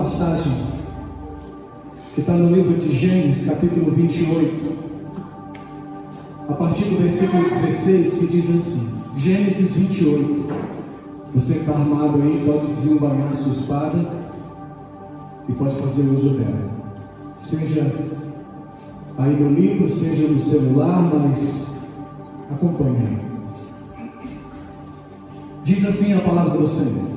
passagem que está no livro de Gênesis, capítulo 28, a partir do versículo 16, que diz assim: Gênesis 28, Você que está armado aí pode desembainhar a sua espada e pode fazer uso dela. Seja aí no livro, seja no celular, mas acompanhe. Diz assim a palavra do Senhor: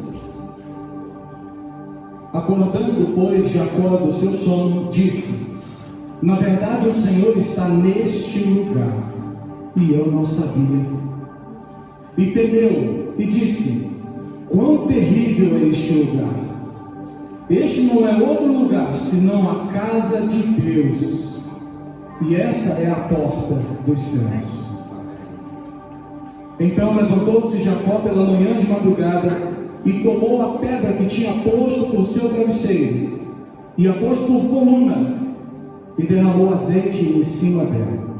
acordando, pois, Jacó do seu sono, disse: na verdade o Senhor está neste lugar, e eu não sabia. E temeu, e disse: quão terrível é este lugar! Este não é outro lugar, senão a casa de Deus, e esta é a porta dos céus. Então levantou-se Jacó pela manhã de madrugada, e tomou a pedra que tinha posto por seu travesseiro, e a pôs por coluna, e derramou azeite em cima dela.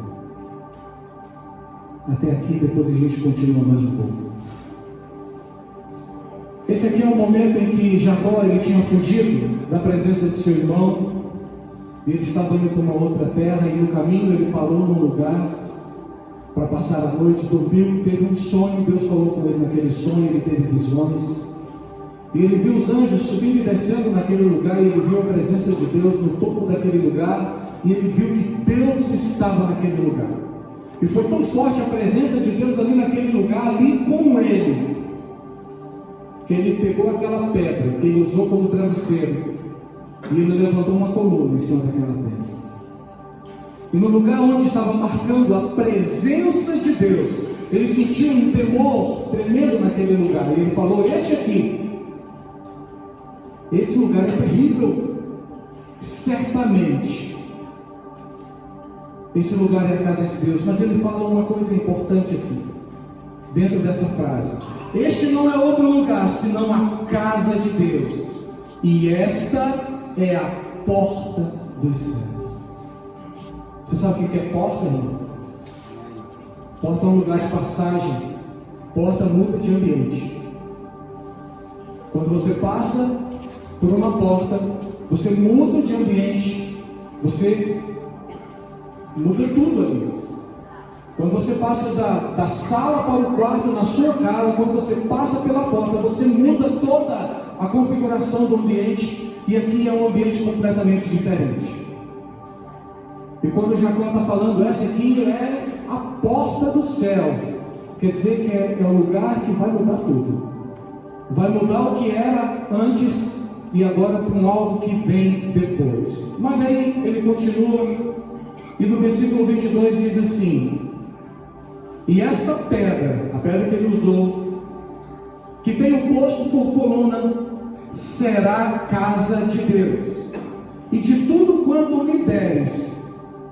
Até aqui, depois a gente continua mais um pouco. Esse aqui é o momento em que Jacó tinha fugido da presença de seu irmão, e ele estava indo para uma outra terra, e no caminho ele parou num lugar para passar a noite, dormiu, teve um sonho. Deus falou com ele naquele sonho, ele teve visões, e ele viu os anjos subindo e descendo naquele lugar, e ele viu a presença de Deus no topo daquele lugar, e ele viu que Deus estava naquele lugar, e foi tão forte a presença de Deus ali naquele lugar, ali com ele, que ele pegou aquela pedra que ele usou como travesseiro, e ele levantou uma coluna em cima daquela pedra. E no lugar onde estava marcando a presença de Deus, ele sentiu um temor tremendo naquele lugar. E ele falou: este aqui, esse lugar é terrível. Certamente esse lugar é a casa de Deus. Mas ele fala uma coisa importante aqui, dentro dessa frase: este não é outro lugar, senão a casa de Deus, e esta é a porta dos céus. Você sabe o que é porta, irmão? Porta é um lugar de passagem. Porta muda de ambiente. Quando você passa por uma porta, você muda de ambiente, você muda tudo ali. Quando você passa da sala para o quarto na sua casa, quando você passa pela porta, você muda toda a configuração do ambiente, e aqui é um ambiente completamente diferente. E quando Jacó está falando, essa aqui é a porta do céu, quer dizer que é o lugar que vai mudar tudo. Vai mudar o que era antes e agora para um algo que vem depois. Mas aí ele continua, e no versículo 22 diz assim: e esta pedra, a pedra que ele usou, que tenho posto por coluna, será a casa de Deus, e de tudo quanto me deres,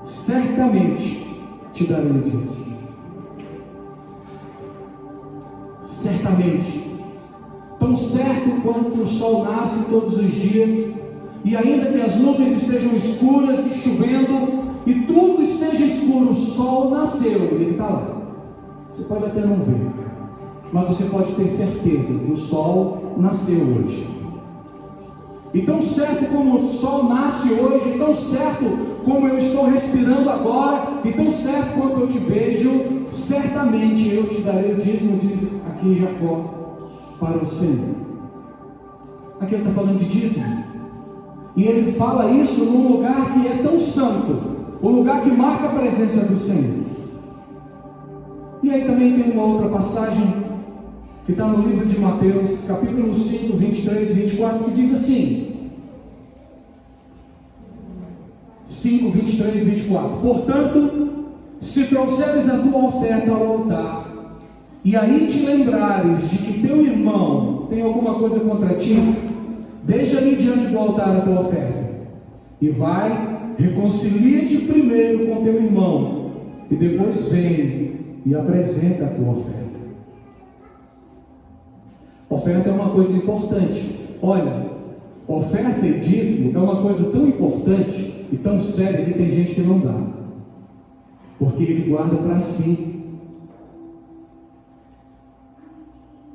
certamente te darei o dízimo. Certamente, tão certo quanto o sol nasce todos os dias, e ainda que as nuvens estejam escuras e chovendo, e tudo esteja escuro, o sol nasceu, ele está lá. Você pode até não ver, mas você pode ter certeza que o sol nasceu hoje. E tão certo como o sol nasce hoje, tão certo como eu estou respirando agora, e tão certo quanto eu te vejo, certamente eu te darei o dízimo, diz aqui Jacó, para o Senhor. Aqui ele está falando de dízimo, e ele fala isso num lugar que é tão santo, o lugar que marca a presença do Senhor. E aí também tem uma outra passagem que está no livro de Mateus, capítulo 5, 23 e 24, que diz assim: 5, 23 e 24: portanto, se trouxeres a tua oferta ao altar, e aí te lembrares de que teu irmão tem alguma coisa contra ti, deixa ali diante do altar a tua oferta, e vai, reconcilia-te primeiro com teu irmão, e depois vem e apresenta a tua oferta. Oferta é uma coisa importante. Olha, oferta e dízimo é uma coisa tão importante e tão séria que tem gente que não dá, porque ele guarda para si.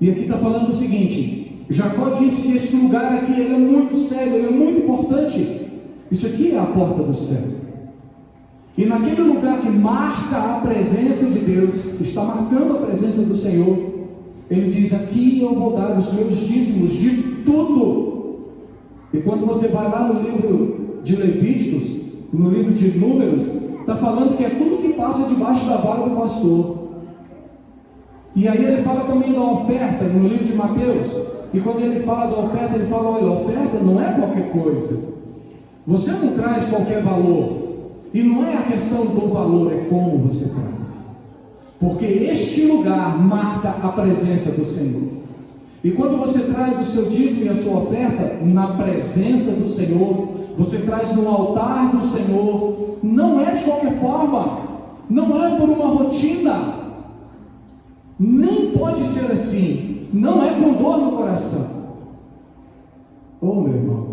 E aqui está falando o seguinte: Jacó disse que esse lugar aqui ele é muito sério, ele é muito importante. Isso aqui é a porta do céu. E naquele lugar que marca a presença de Deus, está marcando a presença do Senhor, Ele diz: aqui eu vou dar os meus dízimos de tudo. E quando você vai lá no livro de Levíticos, no livro de Números, está falando que é tudo que passa debaixo da vara do pastor. E aí ele fala também da oferta, no livro de Mateus. E quando ele fala da oferta, ele fala: olha, a oferta não é qualquer coisa. Você não traz qualquer valor. E não é a questão do valor, é como você traz. Porque este lugar marca a presença do Senhor. E quando você traz o seu dízimo e a sua oferta na presença do Senhor, você traz no altar do Senhor, não é de qualquer forma, não é por uma rotina, nem pode ser assim, não é com dor no coração. Oh, meu irmão,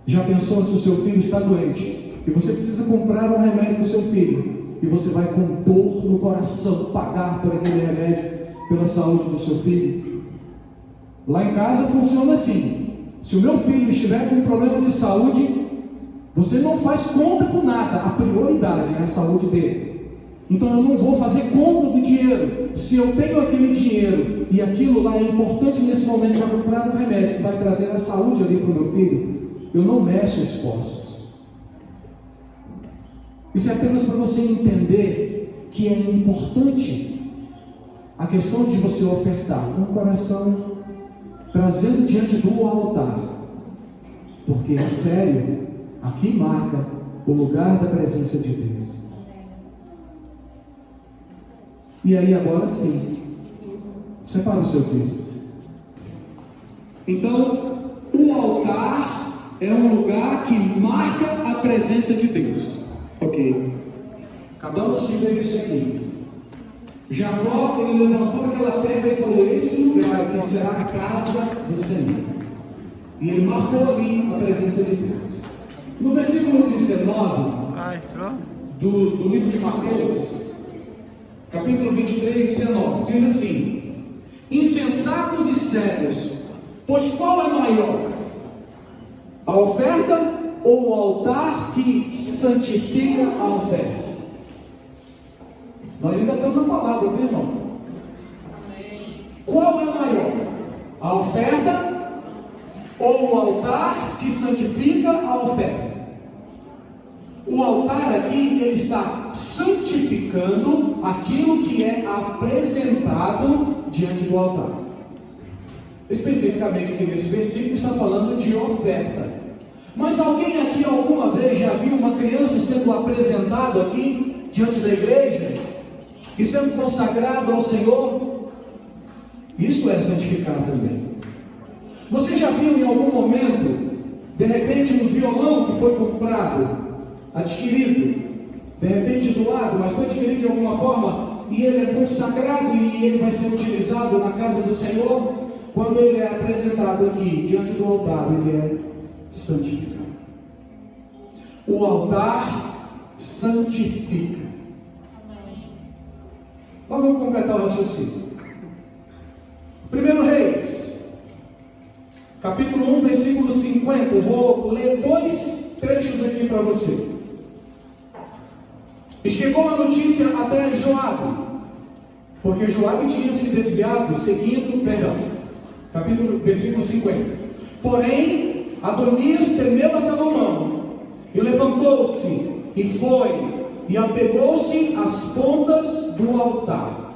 já pensou se o seu filho está doente e você precisa comprar um remédio para o seu filho, e você vai com dor no coração pagar por aquele remédio, pela saúde do seu filho? Lá em casa funciona assim: se o meu filho estiver com um problema de saúde, você não faz conta com nada, a prioridade é a saúde dele. Então eu não vou fazer conta do dinheiro. Se eu tenho aquele dinheiro e aquilo lá é importante nesse momento para comprar um remédio que vai trazer a saúde ali para o meu filho, eu não meço esforços. Isso é apenas para você entender que é importante a questão de você ofertar com o coração, trazendo diante do altar, porque é sério, aqui marca o lugar da presença de Deus. E aí agora sim, separa o seu dízimo. Então, o altar é um lugar que marca a presença de Deus. Ok, acabamos de ver isso aqui. Jacó, ele levantou aquela terra e falou: esse lugar aqui será a casa do Senhor. E ele marcou ali a presença de Deus. No versículo 19 do livro de Mateus, capítulo 23, 19, diz assim: insensatos e cegos, pois qual é maior, a oferta ou o altar que santifica a oferta? Nós ainda temos uma palavra, viu, irmão? Qual é maior, a oferta ou o altar que santifica a oferta? O altar aqui, ele está santificando aquilo que é apresentado diante do altar. Especificamente aqui nesse versículo está falando de oferta. Mas alguém aqui alguma vez já viu uma criança sendo apresentado aqui diante da igreja e sendo consagrado ao Senhor? Isso é santificar também. Você já viu em algum momento, de repente, um violão que foi comprado, adquirido, de repente doado, mas foi adquirido de alguma forma, e ele é consagrado e ele vai ser utilizado na casa do Senhor? Quando ele é apresentado aqui diante do altar, ele é santificado. O altar santifica. Vamos completar o raciocínio. 1 Reis, capítulo 1, versículo 50. Eu vou ler 2 trechos aqui para você. E chegou a notícia até Joabe, porque Joabe tinha se desviado, versículo 50. Porém, Adonias temeu a Salomão, e levantou-se, e foi, e apegou-se às pontas do altar.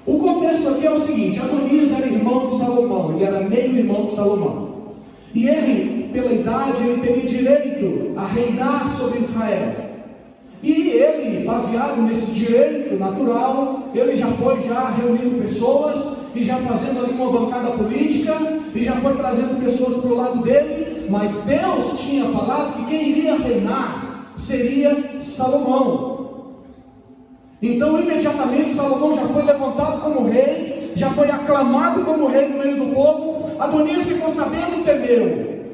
O contexto aqui é o seguinte: Adonias era irmão de Salomão, ele era meio irmão de Salomão. E ele, pela idade, ele teria direito a reinar sobre Israel. E ele, baseado nesse direito natural, ele já foi reunindo pessoas, e já fazendo ali uma bancada política, e já foi trazendo pessoas para o lado dele. Mas Deus tinha falado que quem iria reinar seria Salomão. Então imediatamente Salomão já foi levantado como rei, já foi aclamado como rei no meio do povo. Adonias ficou sabendo e temeu,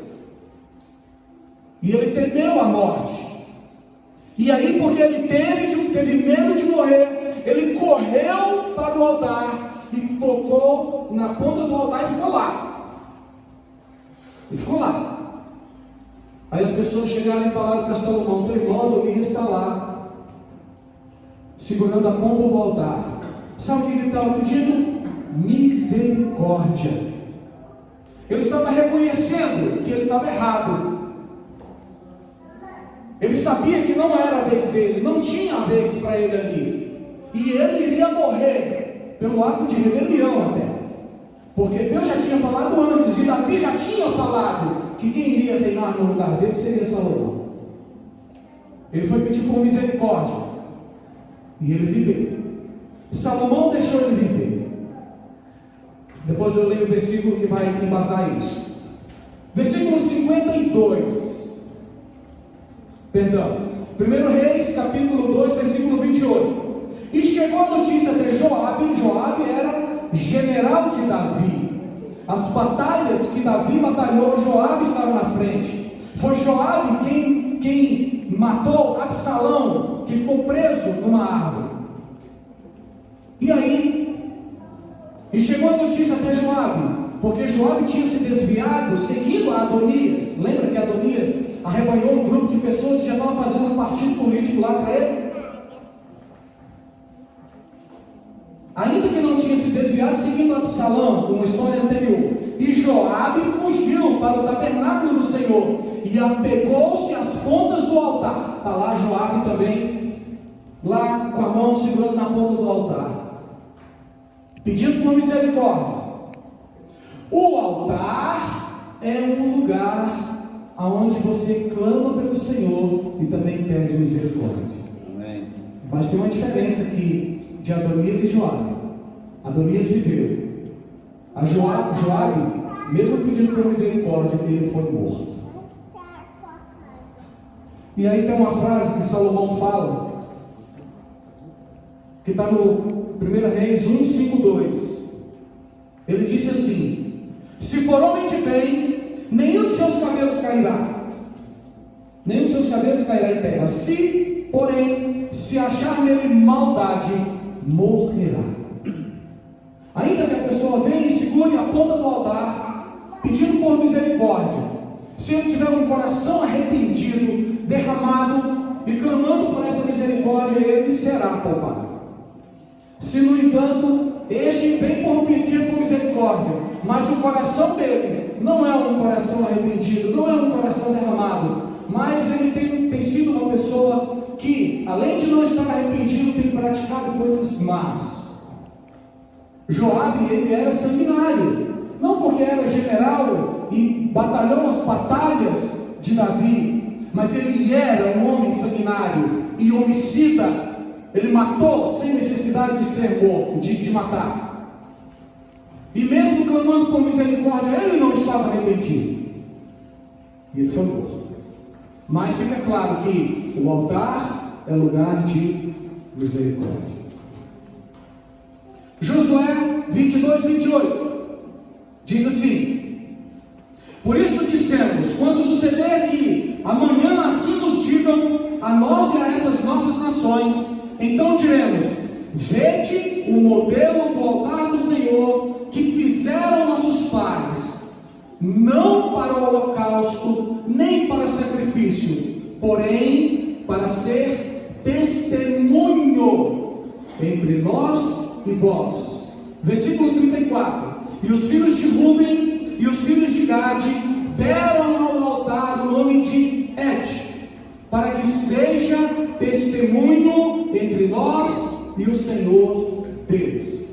e ele temeu a morte. E aí, porque ele teve medo de morrer, ele correu para o altar e tocou na ponta do altar e ficou lá. Aí as pessoas chegaram e falaram para Salomão: teu irmão Adonias está lá, segurando a ponta do altar. Sabe o que ele estava pedindo? misericórdia. Ele estava reconhecendo que ele estava errado. Ele sabia que não era a vez dele, não tinha a vez para ele ali. E ele iria morrer pelo ato de rebelião até. Porque Deus já tinha falado antes, e Davi já tinha falado que quem iria reinar no lugar dele seria Salomão. Ele foi pedir por misericórdia. E ele viveu. Salomão deixou ele viver. Depois eu leio o versículo que vai embasar isso. Versículo 52. Perdão. 1 Reis, capítulo 2, versículo 28. E chegou a notícia de Joabe. Joabe era general de Davi. As batalhas que Davi batalhou, Joabe estava na frente. Foi Joabe quem matou Absalão, que ficou preso numa árvore. E aí, e chegou a notícia até Joabe, porque Joabe tinha se desviado, seguindo a Adonias. Lembra que Adonias arrebanhou um grupo de pessoas que já estavam fazendo um partido político lá para ele? Ainda que não tinha se desviado, seguindo Absalão, uma história anterior. E Joabe fugiu para o tabernáculo do Senhor e apegou-se às pontas do altar. Está lá Joabe também, lá com a mão segurando na ponta do altar, pedindo por misericórdia. O altar é um lugar onde você clama pelo Senhor e também pede misericórdia. Amém. Mas tem uma diferença aqui de Adonias e Joabe. Adonias viveu. A Joabe, mesmo pedindo por misericórdia, ele foi morto. E aí tem uma frase que Salomão fala, que está no 1 Reis 1:5-2. Ele disse assim: se for homem de bem, nenhum de seus cabelos cairá, nenhum de seus cabelos cairá em terra. Se, porém, se achar nele maldade, morrerá. Ainda que a pessoa venha e segure a ponta do altar, pedindo por misericórdia, se ele tiver um coração arrependido, derramado e clamando por essa misericórdia, ele será poupado. Se, no entanto, este vem por pedir por misericórdia, mas o coração dele não é um coração arrependido, não é um coração derramado, mas ele tem sido uma pessoa que, além de não estar arrependido, tem praticado coisas más. Joabe, ele era sanguinário, não porque era general e batalhou as batalhas de Davi, mas ele era um homem sanguinário e homicida. Ele matou sem necessidade de ser morto, de matar. E mesmo clamando por misericórdia, ele não estava arrependido. E ele foi morto. Mas fica claro que o altar é lugar de misericórdia. Josué 22:28 diz assim: por isso dissemos, quando suceder que amanhã assim nos digam a nós e a essas nossas nações, então diremos: vede o modelo do altar do Senhor que fizeram nossos pais, não para o holocausto, nem para sacrifício, porém para ser testemunho entre nós e vós. Versículo 34. E os filhos de Ruben e os filhos de Gade deram ao altar o nome de Et, para que seja testemunho entre nós e o Senhor Deus.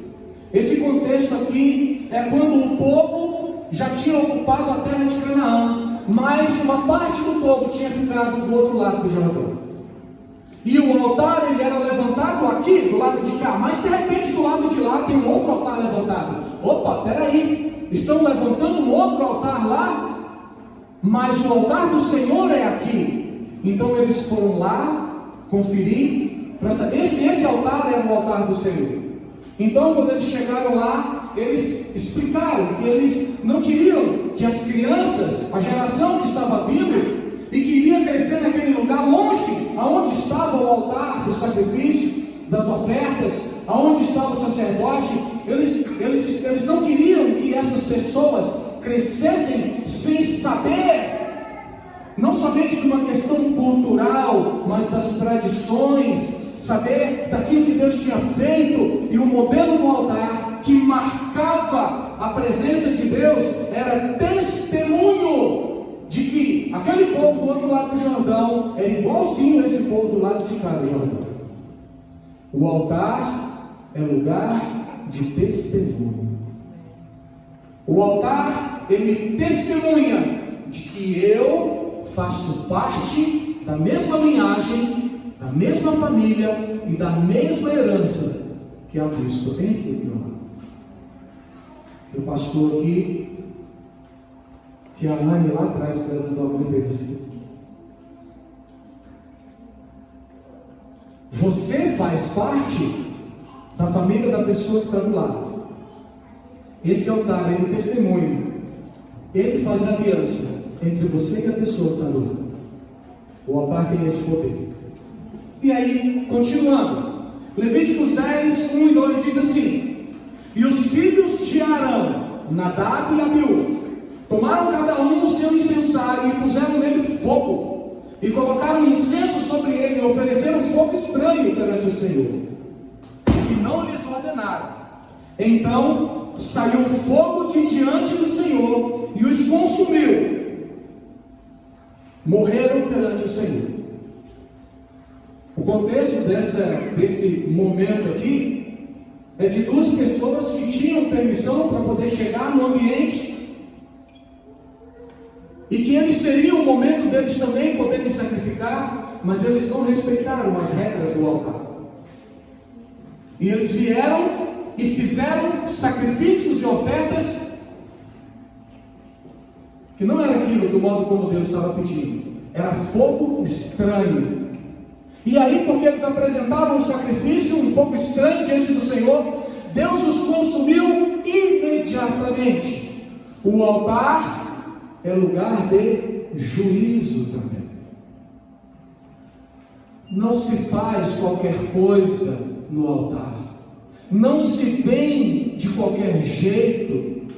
Esse contexto aqui é quando o povo já tinha ocupado a terra de Canaã, mas uma parte do povo tinha ficado do outro lado do Jordão. E o altar, ele era levantado aqui, do lado de cá, mas de repente do lado de lá tem um outro altar levantado. Opa, peraí, estão levantando um outro altar lá, mas o altar do Senhor é aqui. Então eles foram lá conferir para saber se esse altar era o altar do Senhor. Então, quando eles chegaram lá, eles explicaram que eles não queriam que as crianças, a geração que estava vindo e que iria crescer naquele lugar longe, aonde estava o altar do sacrifício, das ofertas, aonde estava o sacerdote, eles não queriam que essas pessoas crescessem sem saber, não somente de uma questão cultural, mas das tradições, saber daquilo que Deus tinha feito, e o modelo do altar que marcava marcava a presença de Deus, era testemunho de que aquele povo do outro lado do Jordão era igualzinho a esse povo do lado de cá do Jordão. O altar é lugar de testemunho. O altar, ele testemunha de que eu faço parte da mesma linhagem, da mesma família e da mesma herança que a bispo tem aqui do meu lado. O pastor aqui, que a Anne lá atrás, que levantou a mão e fez assim. Você faz parte da família da pessoa que está do lado. Esse altar, ele testemunha, ele faz aliança entre você e a pessoa que está do lado. O altar tem esse poder. E aí, continuando, Levíticos 10, 1 e 2 diz assim: e os filhos de Arão, Nadab e Abiú, tomaram cada um o seu incensário e puseram nele fogo, e colocaram incenso sobre ele e ofereceram fogo estranho perante o Senhor, e não lhes ordenaram. Então saiu fogo de diante do Senhor e os consumiu. Morreram perante o Senhor. O contexto desse momento aqui é de duas pessoas que tinham permissão para poder chegar no ambiente e que eles teriam o momento deles também poderem sacrificar, mas eles não respeitaram as regras do altar. E eles vieram e fizeram sacrifícios e ofertas que não era aquilo do modo como Deus estava pedindo, era fogo estranho. E aí, porque eles apresentaram um sacrifício, um fogo estranho diante do Senhor, Deus os consumiu imediatamente. O altar é lugar de juízo também. Não se faz qualquer coisa no altar. Não se vem de qualquer jeito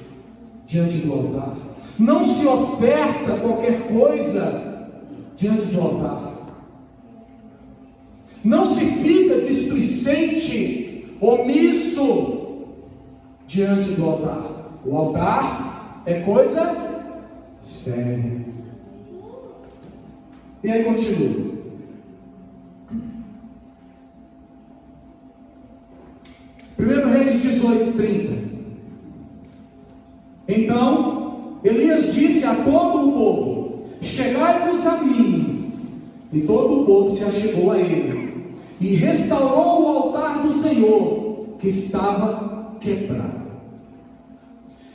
diante do altar. Não se oferta qualquer coisa diante do altar. Não se fica displicente, omisso diante do altar. O altar é coisa séria. E aí continua. 1 Reis 18:30. Então Elias disse a todo o povo: chegai-vos a mim. E todo o povo se achegou a ele, e restaurou o altar do Senhor, que estava quebrado.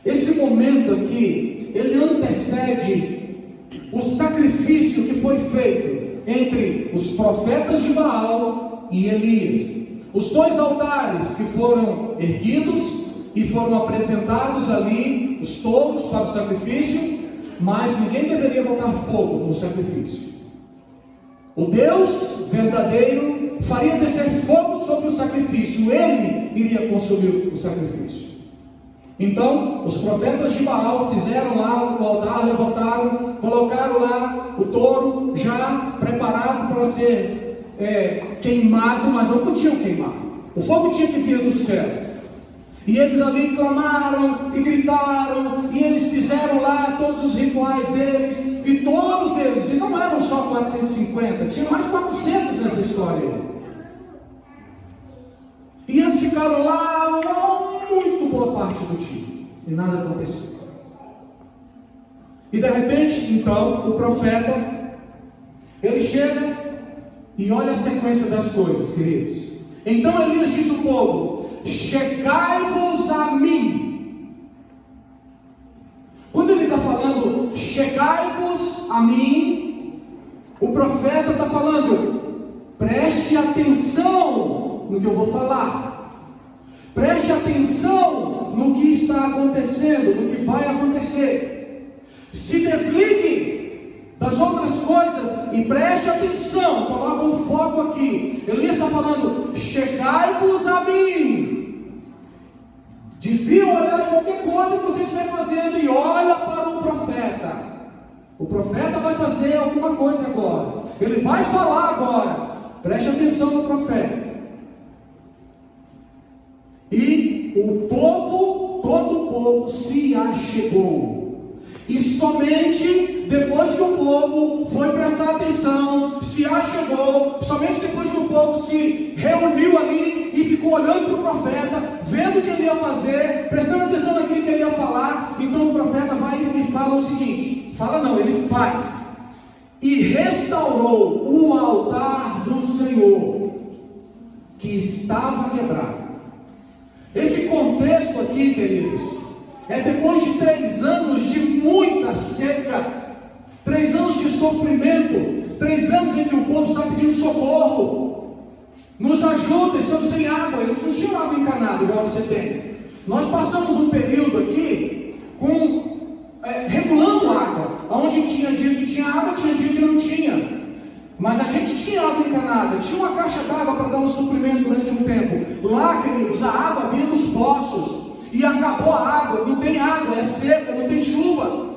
Esse momento aqui, ele antecede o sacrifício que foi feito entre os profetas de Baal e Elias. Os dois altares que foram erguidos e foram apresentados ali, os touros para o sacrifício, mas ninguém deveria botar fogo no sacrifício. O Deus verdadeiro faria descer fogo sobre o sacrifício, ele iria consumir o sacrifício. Então, os profetas de Baal fizeram lá o altar, levantaram, colocaram lá o touro já preparado para ser queimado, mas não podiam queimar. O fogo tinha que vir do céu. E eles ali clamaram e gritaram, e eles fizeram lá todos os rituais deles, e todos eles, e não eram só 450, tinha mais 400 nessa história. E eles ficaram lá muito boa parte do dia, e nada aconteceu. E de repente, então, o profeta, ele chega e olha a sequência das coisas, queridos. Então Elias disse ao povo: chegai-vos a mim. Quando ele está falando chegai-vos a mim, o profeta está falando: preste atenção no que eu vou falar, preste atenção no que está acontecendo, no que vai acontecer. Se desligue das outras coisas e preste atenção, coloca um foco aqui. Elias está falando: chegai-vos a mim. Desvia o olhar de qualquer coisa que você estiver fazendo e olha para o profeta. O profeta vai fazer alguma coisa agora, ele vai falar agora. Preste atenção no profeta. E o povo se achegou. E somente depois que o povo foi prestar atenção, se achegou, somente depois que o povo se reuniu ali e ficou olhando para o profeta, vendo o que ele ia fazer, prestando atenção naquilo que ele ia falar, então o profeta vai e fala o seguinte, ele faz, e restaurou o altar do Senhor, que estava quebrado. Esse contexto aqui, queridos, é depois de 3 anos de muita seca, 3 anos de sofrimento, 3 anos em que o povo está pedindo socorro, nos ajuda, estamos sem água, eles não tinham água encanada igual você tem. Nós passamos um período aqui regulando água, onde tinha dia que tinha água, tinha dia que não tinha. Mas a gente tinha água encanada, tinha uma caixa d'água para dar um suprimento durante um tempo. Lá, queridos, a água vinha dos poços. E acabou a água, não tem água, é seca, não tem chuva.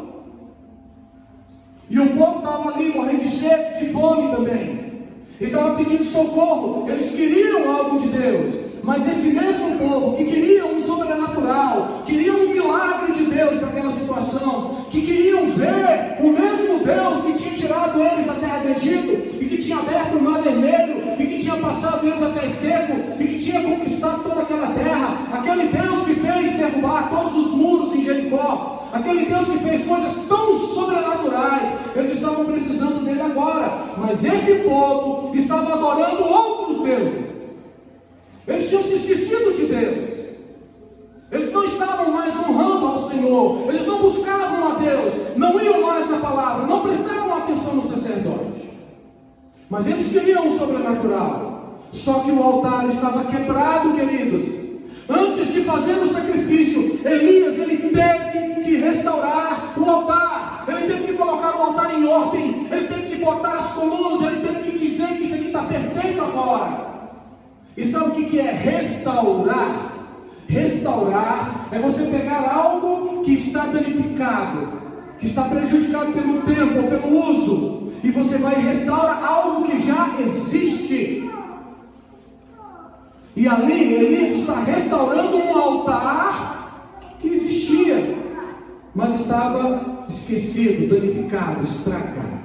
E o povo estava ali morrendo de sede, de fome também. E estava pedindo socorro. Eles queriam algo de Deus. Mas esse mesmo povo que queria um sobrenatural, queria um milagre de Deus para aquela situação, que queriam ver o mesmo Deus que tinha tirado eles da terra do Egito, e que tinha aberto o mar vermelho, e que tinha passado eles a pé seco, e que tinha conquistado toda aquela terra, aquele Deus que fez derrubar todos os muros em Jericó, aquele Deus que fez coisas tão sobrenaturais, eles estavam precisando dele agora. Mas esse povo estava adorando outros deuses. Eles tinham se esquecido de Deus. Eles não estavam mais honrando ao Senhor. Eles não buscavam a Deus. Não iam mais na palavra. Não prestavam atenção no sacerdote. Mas eles queriam o sobrenatural. Só que o altar estava quebrado, queridos. Antes de fazer o sacrifício, Elias, ele teve que restaurar o altar. Ele teve que colocar o altar em ordem. Ele teve que botar as colunas. Ele teve que dizer que isso aqui está perfeito agora. E sabe o que é restaurar? Restaurar é você pegar algo que está danificado, que está prejudicado pelo tempo ou pelo uso, e você vai restaurar algo que já existe. E ali Elias está restaurando um altar que existia, mas estava esquecido, danificado, estragado.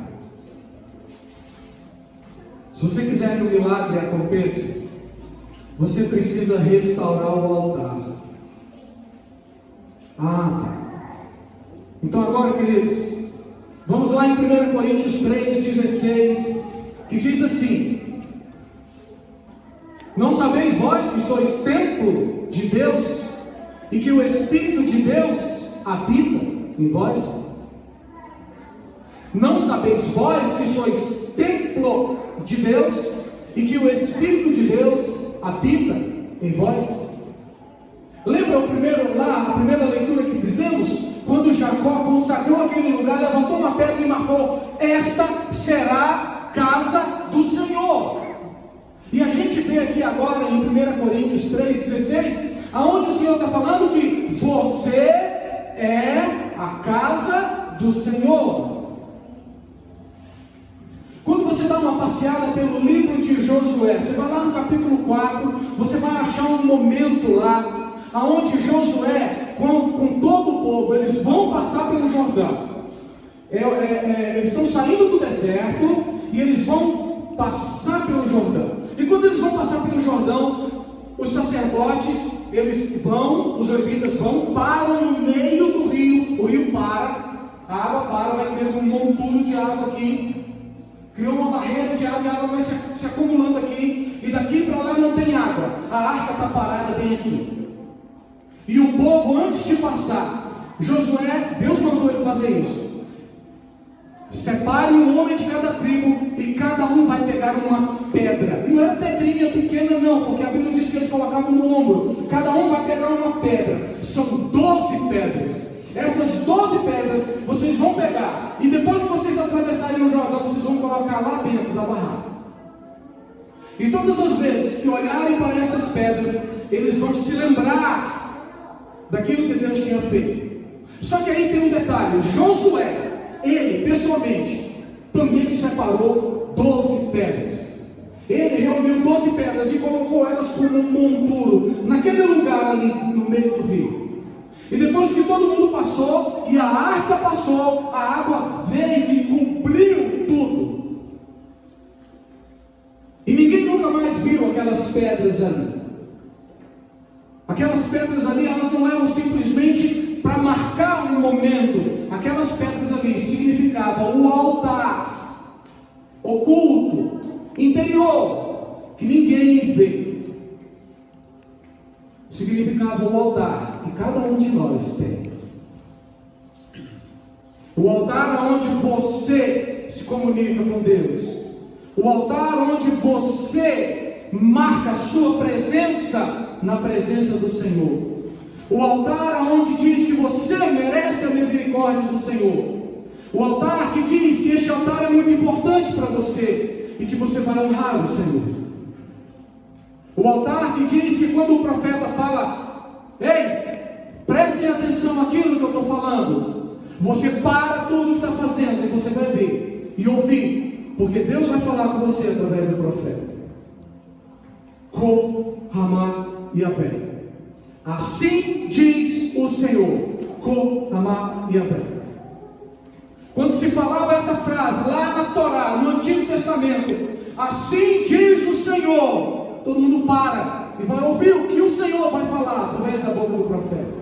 Se você quiser que o milagre aconteça, você precisa restaurar o altar. Então agora, queridos, vamos lá em 1 Coríntios 3,16, que diz assim: não sabeis vós que sois templo de Deus, e que o Espírito de Deus habita em vós? Não sabeis vós que sois templo de Deus, e que o Espírito de Deus habita em vós? Lembra a primeira leitura que fizemos? Quando Jacó consagrou aquele lugar, levantou uma pedra e marcou: esta será casa do Senhor. E a gente vê aqui agora em 1 Coríntios 3,16, aonde o Senhor está falando que você é a casa do Senhor. Quando você dá uma passeada pelo livro de Josué, você vai lá no capítulo 4, você vai achar um momento lá, aonde Josué, com todo o povo, eles vão passar pelo Jordão. Eles estão saindo do deserto e eles vão passar pelo Jordão. E quando eles vão passar pelo Jordão, os sacerdotes, os levitas vão, param no meio do rio, o rio para, a água para, vai criando um monturo de água aqui, criou uma barreira de água, e a água vai se acumulando aqui, e daqui para lá não tem água, a arca está parada bem aqui. E o povo, antes de passar, Josué, Deus mandou ele fazer isso: separe um homem de cada tribo, e cada um vai pegar uma pedra. E não era pedrinha pequena não, porque a Bíblia diz que eles colocavam no ombro. Cada um vai pegar uma pedra. São 12 pedras. Essas 12 pedras vocês vão pegar, e depois que vocês atravessarem o Jordão, vocês vão colocar lá dentro da barraca. E todas as vezes que olharem para essas pedras, eles vão se lembrar daquilo que Deus tinha feito. Só que aí tem um detalhe: Josué, ele pessoalmente, também separou 12 pedras. Ele reuniu 12 pedras e colocou elas como um monturo naquele lugar ali no meio do rio. E depois que todo mundo passou, e a arca passou, a água veio e cobriu tudo. E ninguém nunca mais viu aquelas pedras ali. Aquelas pedras ali, elas não eram simplesmente para marcar um momento. Aquelas pedras ali significavam o altar oculto, interior, que ninguém vê. Significava o altar que cada um de nós tem. O altar onde você se comunica com Deus. O altar onde você marca a sua presença na presença do Senhor. O altar onde diz que você merece a misericórdia do Senhor. O altar que diz que este altar é muito importante para você e que você vai honrar o Senhor. O altar que diz que quando o profeta fala: ei, prestem atenção naquilo que eu estou falando, você para tudo que está fazendo e você vai ver e ouvir, porque Deus vai falar com você através do profeta. Ko Hamá Yavé. Assim diz o Senhor. Ko Hamá Yavé. Quando se falava essa frase lá na Torá, no Antigo Testamento, assim diz o Senhor, todo mundo para e vai ouvir o que o Senhor vai falar através da boca do profeta.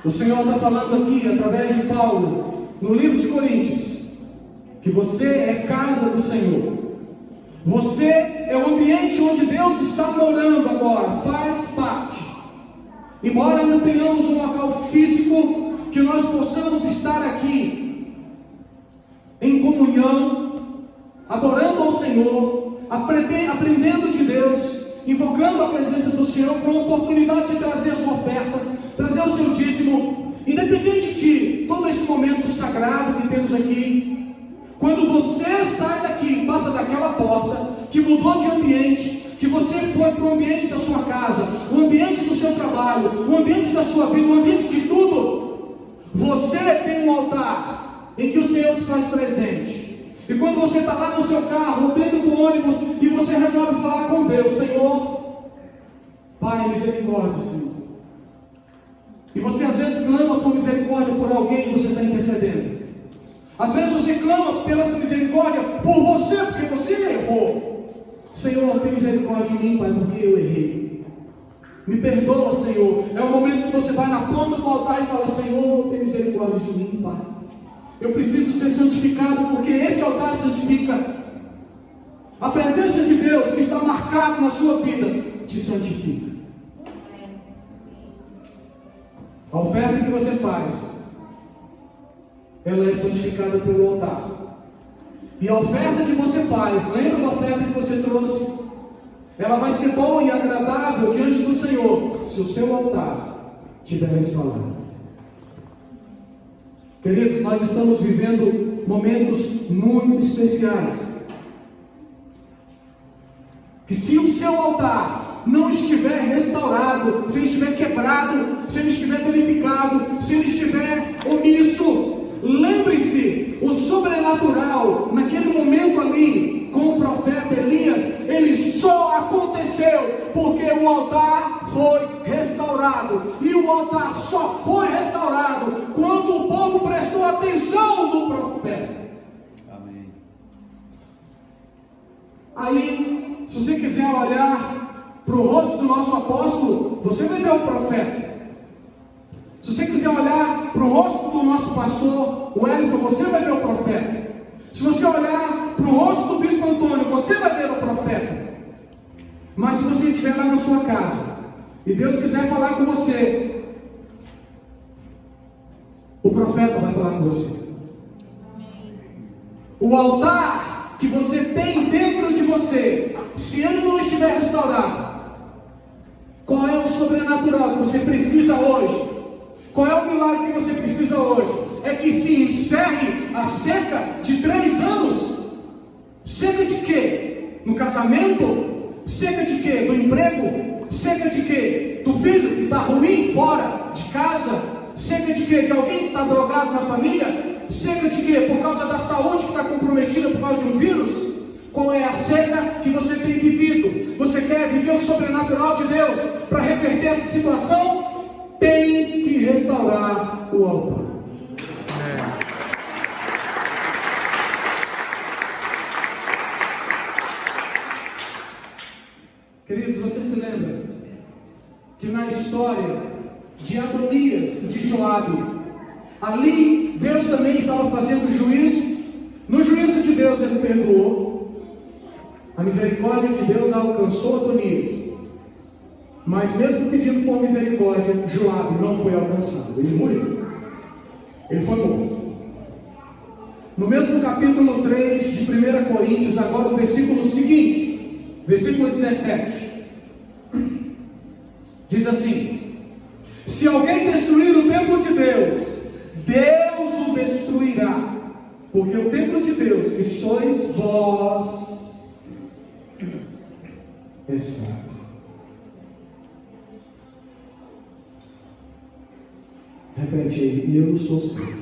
O Senhor está falando aqui através de Paulo no livro de Coríntios que você é casa do Senhor. Você é o ambiente onde Deus está morando agora, faz parte. Embora não tenhamos um local físico, que nós possamos estar aqui em comunhão, adorando ao Senhor, aprendendo de Deus, invocando a presença do Senhor, com a oportunidade de trazer a sua oferta, trazer o seu dízimo, independente de todo esse momento sagrado que temos aqui. Quando você sai daqui, passa daquela porta, que mudou de ambiente, que você foi para o ambiente da sua casa, o ambiente do seu trabalho, o ambiente da sua vida, o ambiente de tudo, você tem um altar em que o Senhor se faz presente. E quando você está lá no seu carro, dentro do ônibus, e você resolve falar com Deus: Senhor, Pai, misericórdia, Senhor. E você às vezes clama por misericórdia por alguém e você está intercedendo. Às vezes você clama pela misericórdia por você, porque você errou. Senhor, tem misericórdia de mim, Pai, porque eu errei. Me perdoa, Senhor. É o momento que você vai na ponta do altar e fala: Senhor, tem misericórdia de mim, Pai. Eu preciso ser santificado, porque esse altar santifica. A presença de Deus que está marcado na sua vida te santifica. A oferta que você faz, ela é santificada pelo altar. E a oferta que você faz, lembra da oferta que você trouxe? Ela vai ser boa e agradável diante do Senhor, se o seu altar estiver restaurado. Queridos, nós estamos vivendo momentos muito especiais. Que se o seu altar não estiver restaurado, se ele estiver quebrado, se ele estiver danificado, se ele estiver omisso, lembre-se, o sobrenatural, naquele momento ali, com o profeta Elias, ele só aconteceu porque o altar foi restaurado. E o altar só foi restaurado quando o povo prestou atenção no profeta. Amém. Aí, se você quiser olhar para o rosto do nosso apóstolo, você vai ver o profeta. Se você quiser olhar para o rosto do nosso pastor, o Wellington, você vai ver o profeta. Se você olhar para o rosto do bispo Antônio, você vai ver o profeta. Mas se você estiver lá na sua casa, e Deus quiser falar com você, o profeta vai falar com você. O altar que você tem dentro de você, se ele não estiver restaurado, qual é o sobrenatural que você precisa hoje? Qual é o milagre que você precisa hoje? É que se encerre a seca de 3 anos. Seca de quê? No casamento? Seca de quê? Do emprego? Seca de quê? Do filho que está ruim fora de casa? Seca de quê? De alguém que está drogado na família? Seca de quê? Por causa da saúde que está comprometida por causa de um vírus? Qual é a seca que você tem vivido? Você quer viver o sobrenatural de Deus para reverter essa situação? tem que restaurar o altar. Queridos, você se lembra que na história de Adonias e de Joabe, ali Deus também estava fazendo juízo. No juízo de Deus ele perdoou, a misericórdia de Deus alcançou Adonias, mas mesmo pedindo por misericórdia, Joabe não foi alcançado, ele morreu, ele foi morto. No mesmo capítulo 3 de 1 Coríntios, agora o versículo seguinte, versículo 17, diz assim: se alguém destruir o templo de Deus, Deus o destruirá, porque o templo de Deus, que sois vós, é santo. Repete aí: eu sou santo.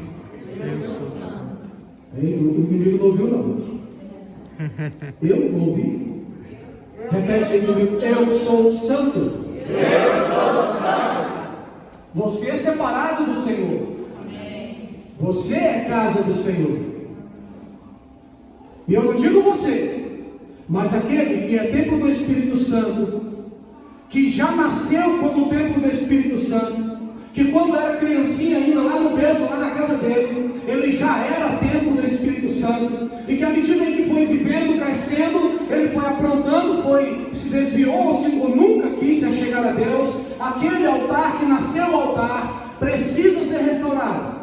O menino não ouviu, não. Eu não ouvi. Repete aí comigo: eu sou santo. Eu sou santo. Você é separado do Senhor. Você é casa do Senhor. E eu não digo você, mas aquele que é templo do Espírito Santo, que já nasceu como templo do Espírito Santo, que quando era criancinha ainda, lá no berço, lá na casa dele, ele já era templo do Espírito Santo, e que à medida em que foi vivendo, crescendo, ele foi aprontando, se desviou, ou nunca quis se chegar a Deus. Aquele altar que nasceu o altar, precisa ser restaurado.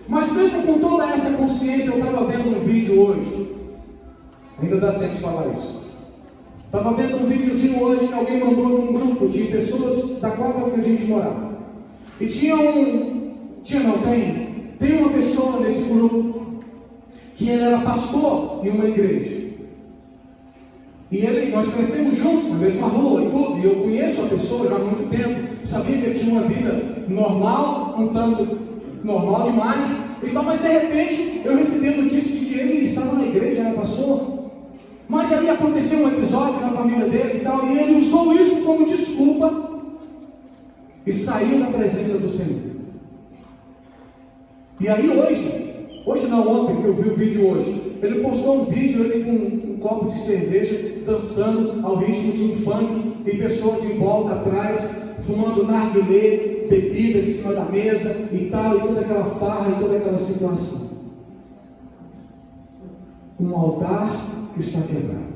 Mas mesmo com toda essa consciência, eu estava vendo um vídeo hoje, ainda dá tempo de falar isso. Estava vendo um videozinho hoje que alguém mandou num grupo de pessoas da qual que a gente morava. E tem uma pessoa nesse grupo que ele era pastor em uma igreja. E nós crescemos juntos na mesma rua e tudo. E eu conheço a pessoa já há muito tempo. Sabia que ele tinha uma vida normal, um tanto normal demais. Então, mas de repente eu recebi a notícia de que ele estava na igreja, era pastor. Mas aí aconteceu um episódio na família dele e tal, e ele usou isso como desculpa e saiu da presença do Senhor. E aí hoje não, ontem que eu vi o vídeo hoje, ele postou um vídeo, ele com um copo de cerveja, dançando ao ritmo de um funk, e pessoas em volta atrás, fumando narguilé, bebida em cima da mesa e tal, e toda aquela farra e toda aquela situação. Um altar que está quebrado.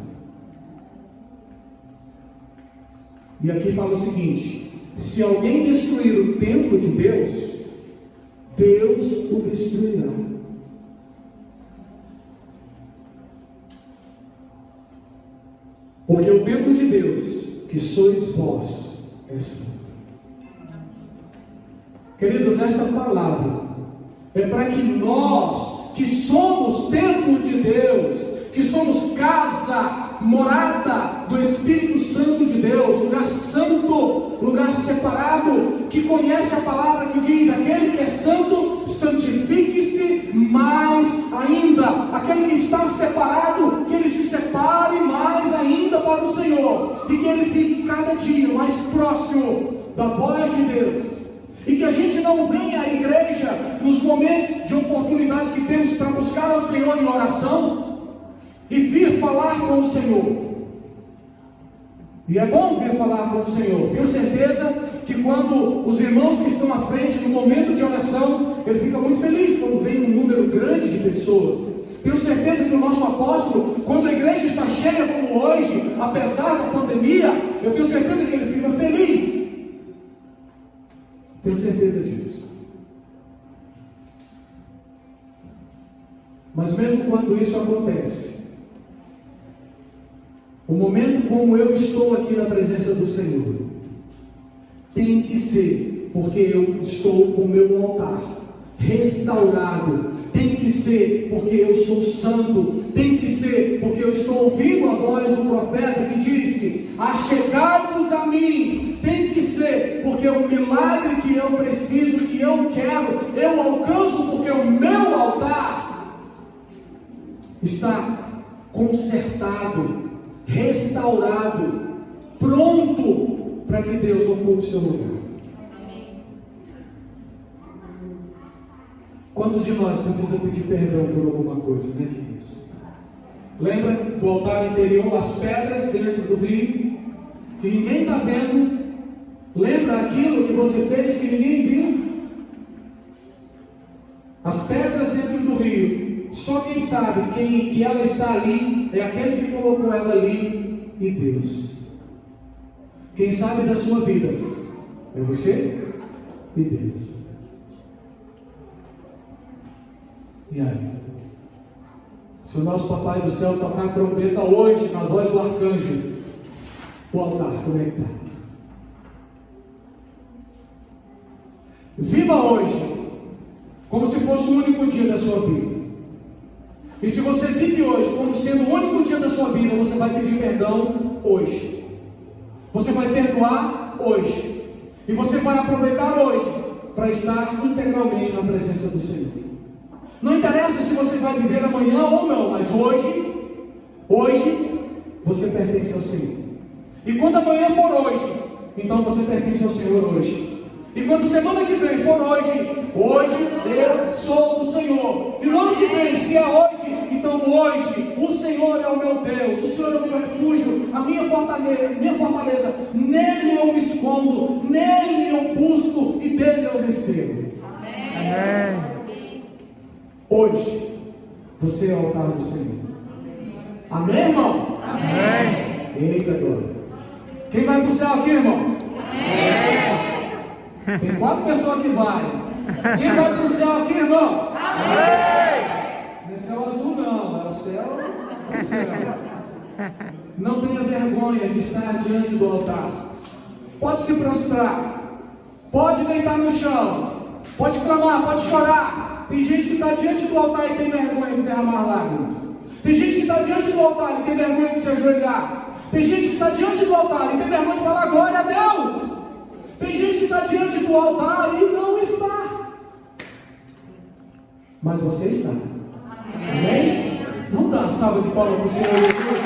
E aqui fala o seguinte: se alguém destruir o templo de Deus, Deus o destruirá. Porque o templo de Deus, que sois vós, é santo. Queridos, esta palavra é para que nós, que somos templo de Deus, que somos casa, morada do Espírito Santo de Deus, lugar santo, lugar separado, que conhece a palavra que diz: aquele que é santo, santifique-se mais ainda. Aquele que está separado, que ele se separe mais ainda para o Senhor, e que ele fique cada dia mais próximo da voz de Deus. E que a gente não venha à igreja nos momentos de oportunidade que temos para buscar ao Senhor em oração e vir falar com o Senhor. E é bom vir falar com o Senhor. Tenho certeza que quando os irmãos que estão à frente no momento de oração, ele fica muito feliz quando vem um número grande de pessoas. Tenho certeza que o nosso apóstolo, quando a igreja está cheia como hoje, apesar da pandemia, eu tenho certeza que ele fica feliz. Tenho certeza disso. Mas mesmo quando isso acontece, o momento como eu estou aqui na presença do Senhor, tem que ser porque eu estou com o meu altar restaurado, tem que ser porque eu sou santo, tem que ser porque eu estou ouvindo a voz do profeta que disse: achegai-vos a mim. Tem que ser porque o milagre que eu preciso, que eu quero, eu alcanço porque o meu altar está consertado, restaurado, pronto para que Deus ocupe o seu lugar. Quantos de nós precisa pedir perdão por alguma coisa, né, queridos? Lembra do altar interior, as pedras dentro do rio, que ninguém está vendo? Lembra aquilo que você fez que ninguém viu? As pedras dentro do rio, só quem sabe que ela está ali é aquele que colocou ela ali, e Deus. Quem sabe da sua vida é você e Deus. E aí? Se o nosso Papai do Céu tocar a trombeta hoje, na voz do arcanjo, o altar, como é que está? Viva hoje como se fosse o único dia da sua vida. E se você vive hoje como sendo o único dia da sua vida, você vai pedir perdão hoje. Você vai perdoar hoje. E você vai aproveitar hoje para estar integralmente na presença do Senhor. Não interessa se você vai viver amanhã ou não, mas hoje você pertence ao Senhor. E quando amanhã for hoje, então você pertence ao Senhor hoje. E quando semana que vem for hoje eu sou do Senhor. E no ano que vem, se é hoje, então hoje o Senhor é o meu Deus, o Senhor é o meu refúgio, a minha fortaleza. Nele eu me escondo, nele eu busco e dele eu recebo. Amém. Hoje, você é o altar do Senhor. Amém, irmão? Amém. Eita, glória. Quem vai para o céu aqui, irmão? Amém. Tem 4 pessoas que vai. Quem vai para o céu aqui, irmão? Amém. Não é céu azul, não. É o céu dos céus. Não tenha vergonha de estar diante do altar. Pode se prostrar. Pode deitar no chão. Pode clamar, pode chorar. Tem gente que está diante do altar e tem vergonha de derramar lágrimas. Tem gente que está diante do altar e tem vergonha de se ajoelhar. Tem gente que está diante do altar e tem vergonha de falar glória a Deus. Tem gente que está diante do altar e não está. Mas você está. Amém? Não dá uma salva de palmas para o Senhor Jesus.